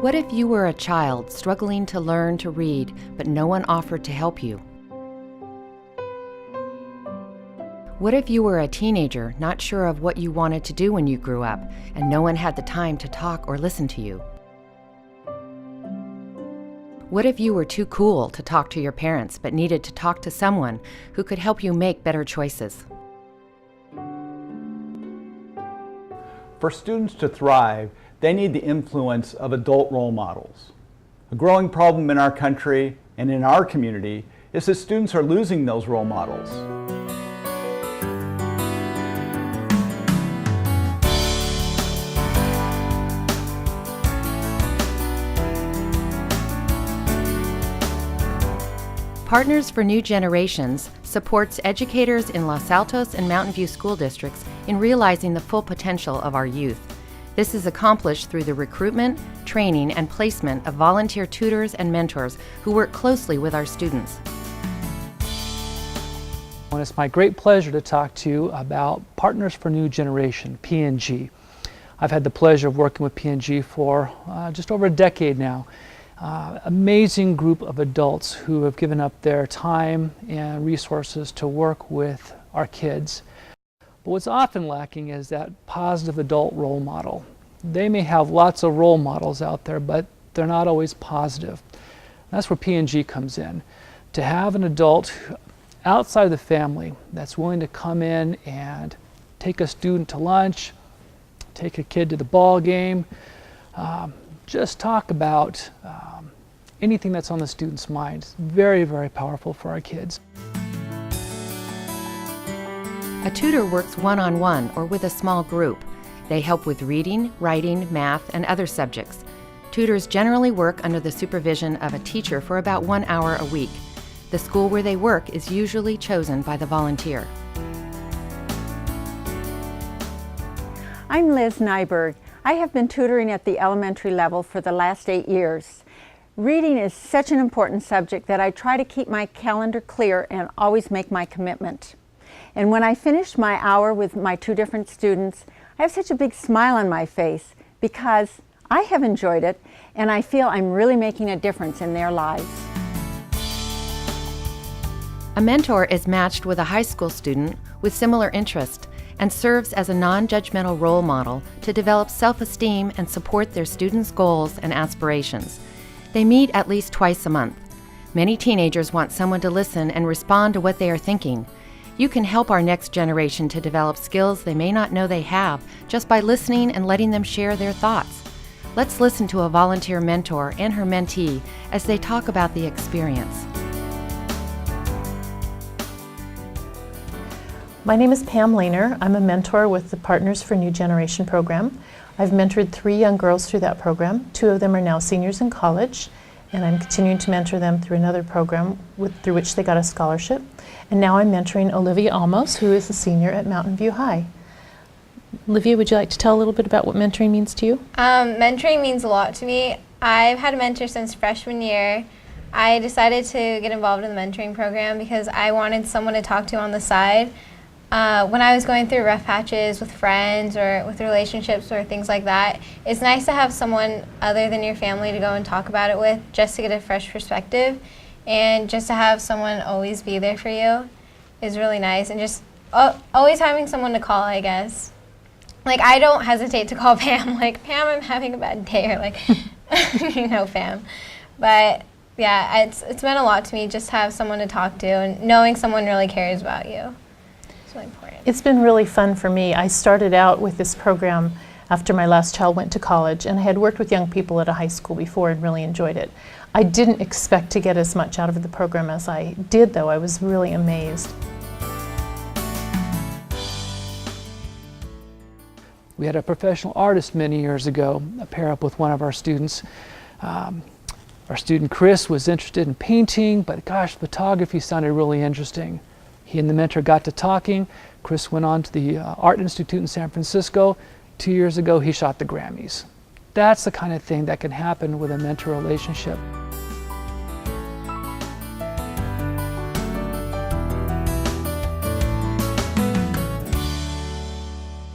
What if you were a child struggling to learn to read, but no one offered to help you? What if you were a teenager not sure of what you wanted to do when you grew up, and no one had the time to talk or listen to you? What if you were too cool to talk to your parents, but needed to talk to someone who could help you make better choices? For students to thrive, they need the influence of adult role models. A growing problem in our country and in our community is that students are losing those role models. Partners for New Generations supports educators in Los Altos and Mountain View school districts in realizing the full potential of our youth. This is accomplished through the recruitment, training, and placement of volunteer tutors and mentors who work closely with our students. And it's my great pleasure to talk to you about Partners for New Generation, P&G. I've had the pleasure of working with P&G for just over a decade now. Amazing group of adults who have given up their time and resources to work with our kids. But what's often lacking is that positive adult role model. They may have lots of role models out there, but they're not always positive. That's where P&G comes in. To have an adult outside of the family that's willing to come in and take a student to lunch, take a kid to the ball game, just talk about anything that's on the student's mind. It's very, very powerful for our kids. A tutor works one-on-one or with a small group. They help with reading, writing, math, and other subjects. Tutors generally work under the supervision of a teacher for about 1 hour a week. The school where they work is usually chosen by the volunteer. I'm Liz Nyberg. I have been tutoring at the elementary level for the last 8 years. Reading is such an important subject that I try to keep my calendar clear and always make my commitment. And when I finish my hour with my 2 different students, I have such a big smile on my face because I have enjoyed it and I feel I'm really making a difference in their lives. A mentor is matched with a high school student with similar interests and serves as a non-judgmental role model to develop self-esteem and support their students' goals and aspirations. They meet at least twice a month. Many teenagers want someone to listen and respond to what they are thinking. You can help our next generation to develop skills they may not know they have just by listening and letting them share their thoughts. Let's listen to a volunteer mentor and her mentee as they talk about the experience. My name is Pam Lehner. I'm a mentor with the Partners for New Generation program. I've mentored 3 young girls through that program. 2 of them are now seniors in college, and I'm continuing to mentor them through another program through which they got a scholarship. And now I'm mentoring Olivia Almos, who is a senior at Mountain View High. Olivia, would you like to tell a little bit about what mentoring means to you? Mentoring means a lot to me. I've had a mentor since freshman year. I decided to get involved in the mentoring program because I wanted someone to talk to on the side. When I was going through rough patches with friends or with relationships or things like that, it's nice to have someone other than your family to go and talk about it with, just to get a fresh perspective. And just to have someone always be there for you is really nice. And just always having someone to call, I guess. Like, I don't hesitate to call Pam, like, Pam, I'm having a bad day, or like, you know, Pam. But yeah, it's meant a lot to me just to have someone to talk to and knowing someone really cares about you. It's really important. It's been really fun for me. I started out with this program after my last child went to college, and I had worked with young people at a high school before and really enjoyed it. I didn't expect to get as much out of the program as I did, though. I was really amazed. We had a professional artist many years ago pair up with one of our students. Our student Chris was interested in painting, but gosh, photography sounded really interesting. He and the mentor got to talking. Chris went on to the Art Institute in San Francisco. 2 years ago, he shot the Grammys. That's the kind of thing that can happen with a mentor relationship.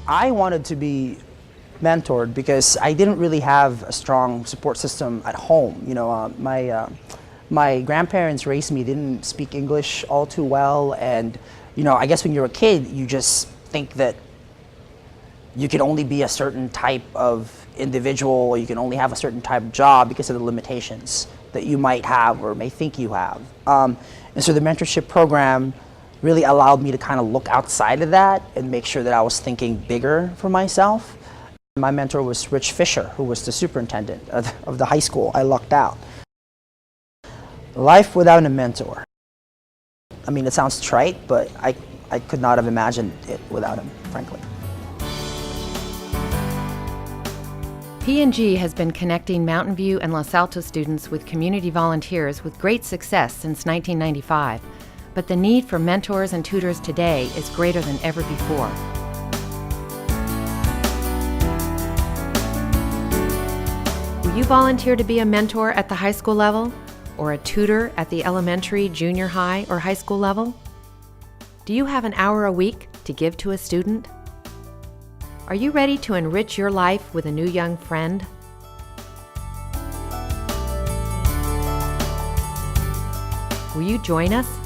I wanted to be mentored because I didn't really have a strong support system at home. You know, my grandparents raised me, didn't speak English all too well, and you know, I guess when you're a kid, you just think that you can only be a certain type of individual, or you can only have a certain type of job because of the limitations that you might have or may think you have. And so the mentorship program really allowed me to kind of look outside of that and make sure that I was thinking bigger for myself. My mentor was Rich Fisher, who was the superintendent of the high school. I lucked out. Life without a mentor. I mean, it sounds trite, but I could not have imagined it without him, frankly. P&G has been connecting Mountain View and Los Altos students with community volunteers with great success since 1995, but the need for mentors and tutors today is greater than ever before. Will you volunteer to be a mentor at the high school level, or a tutor at the elementary, junior high, or high school level? Do you have an hour a week to give to a student? Are you ready to enrich your life with a new young friend? Will you join us?